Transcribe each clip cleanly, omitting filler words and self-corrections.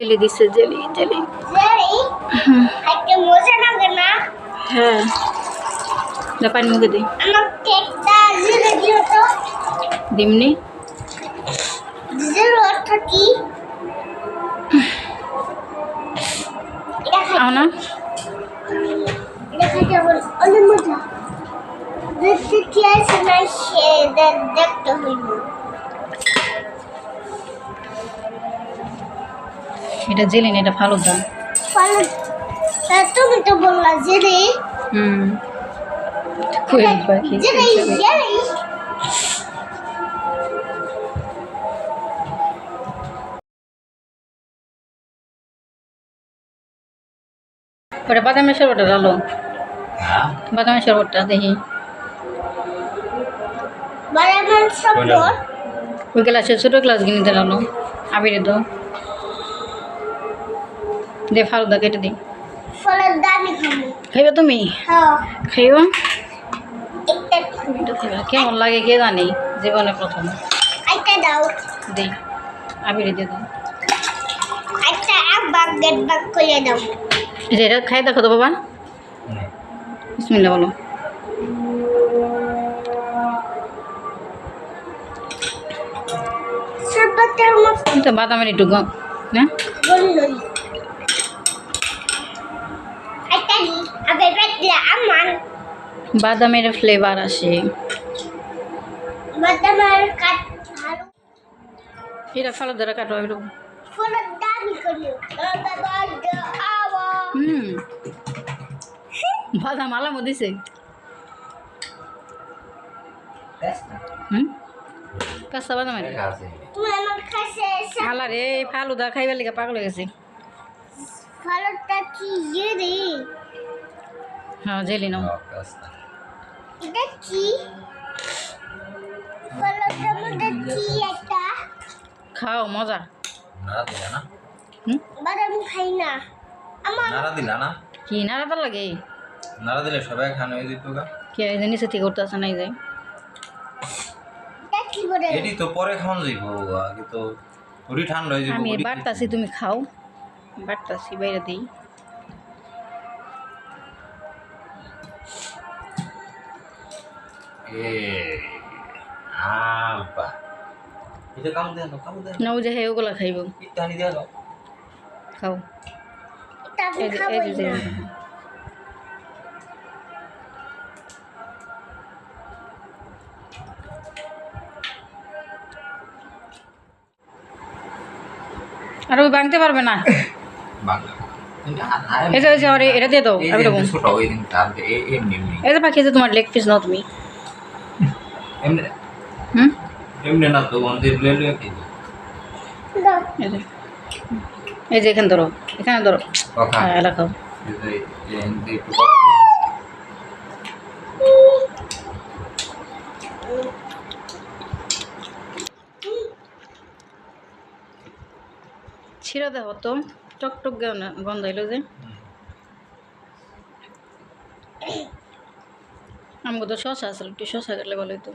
Jelly দিছে jelly jelly jelly একটা মজা লাগে না হ্যাঁ না পানি মুখে দিই আমার কেকটা জেলি দিও তো দিমনি জেলি অর্থ কি এটা আও না খাইতে বল অনেক মজা দেখতে কি আছে না সে দেখতে হইল এটা জেলি না এটা ফালুদা ফলে তুমি তো বললা জেলি কোয়েল পাখি জেলি জেলি ওটা বাদামের শরবতটা ডালো বাদামের শরবতটা দেখি বাদামের শরবত ওই গ্লাসে ছোটো গ্লাস কিনে ডালো আবিরে তো দে ফালুদা কেটে দিই ফলের দামি খাবো খাইবে তুমি হ্যাঁ খাইবা একটা এটা খাইবা কেমন লাগে কে জানি জীবনে প্রথম একটা দাও দিই আবিরে দিয়ে দাও একটা বাগেট বাগ করে দাও এটা খাই দেখো তো বাবা বিসমিল্লাহ বলো শরবতের মতো এটা বাদামের একটু না বললই একটা নি আবে বেটলে আমার বাদামের ফ্লেভার আসে বাদামের কাট ভালো এটা ফালো ধরে কাটো এরকম ফলের দামি করে বাবা আওয়া বাদাম আলামও দিছে কাঁচা বাদামের তুমি আমার কাছে এসে আলা রে ফালুদা খাইবার লিগে পাগল হয়ে গেছে ফলটা কি রে হ্যাঁ জেলি নাও এটা কি ফলটার মধ্যে কি একটা খাও মজা নাড়া দিলা না বাদাম খাই না আমার নাড়া দিলা না কি নাড়াটা লাগে নাড়া দিলে সবাই খানো হয়ে যেত গা কে এই যে নিচে থেকে উঠতে আসে নাই যায় এটা কি করে এটি তো পরে খাওয়ানো যাইব আগে তো পুরি ঠান্ডা হয়ে যাবে আমি বাড়তাছি তুমি খাও বাড়তাছি বাইরে দিই এ আবা এটা কাম দেন না ও যে হে ওগুলা খাইব ইতানি দেয়া দাও খাও এটা আমি এই যে খাবো এই যে না আর ওই ভাঙতে পারবে না বাংলা এই যে ওরে এটা দিয়ে দাও আমি দেবো ছোট ওই দিন তার এমনি এমনি এই যে পাখি যে তোমার লেগ পিস নাও তুমি এমনি হুম এমনি না তো ওদের লেলে কি দাও এই যে এখানে ধরো এখানে ধরো কথা হ্যাঁ এলা খাও এমনি একটু ছিঁড়া দেখো তো টকটক গন্ধ এলো যে আমাকে তো শশা আসলে একটু শশা কাটলে ভালো হতো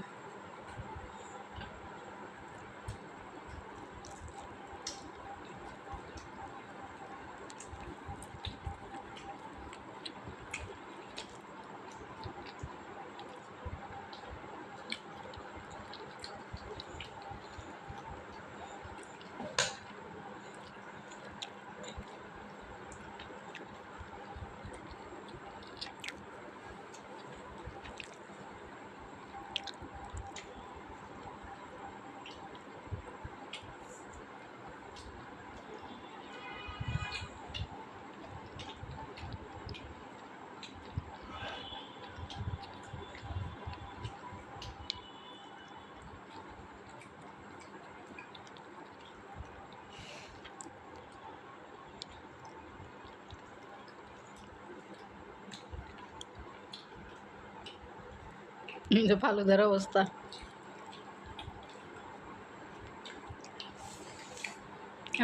ফালুদার অবস্থা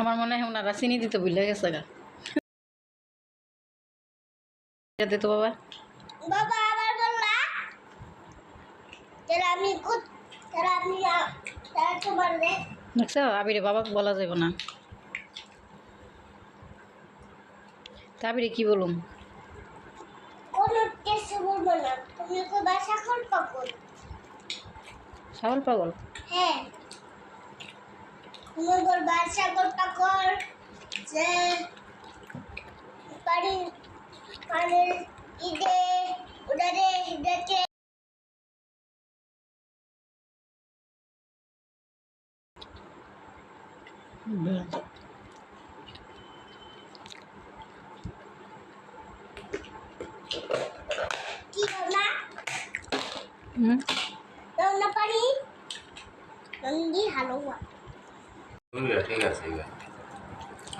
আমার মনে হয় ওনারা চিনি দিতে ভুলে গেছে গা তো বাবা বাবা আবার বললা তাহলে আমি তাহলে তোমার দেখছো আবিরে বাবাকে বলা যাবে না তারপরে কি বলুম? কোনো কিছু বলবো না, তুমি কো বাসা কর পাগল। ছাগল পাগল? হ্যাঁ, তুমি কো বাসা কর পাগল যে পারি পারি ইদে উদারে ইদাকে কি না না পারি নন্দি হালো ঠিক আছে এবার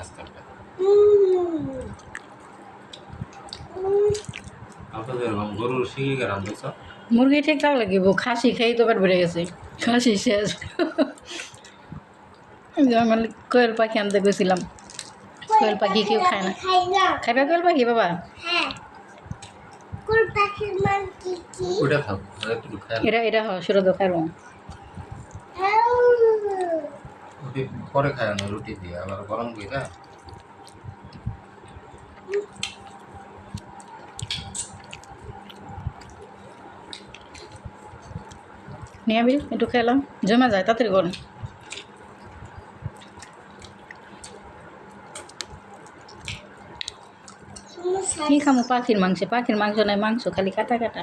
আস্তে আস্তে আপনাদের গরুর শিখে গেলাম বুঝছ মুরগি ঠিকঠাক লাগিব, খাসি খাই তো পেট ভরে গেছে, খাসি শেষ। আমার কোয়েল পাখি আনতে গেছিলাম, কোয়েল পাখি কেউ খায় না। খাই না। খাইবা কোয়েল পাখি বাবা? হ্যাঁ, কোন পাখির মান কি কি? ওটা খাও একটু খাই এটা সেটা তো খাইব। রুটি পরে খায় না রুটি দিয়ে আবার গরম করে নিয়ে আবি একটু খেলাম, জমা যায় তাড়াতাড়ি করুন। কি খামো পাখির মাংস? পাখির মাংস নাই, মাংস খালি কাটা কাটা।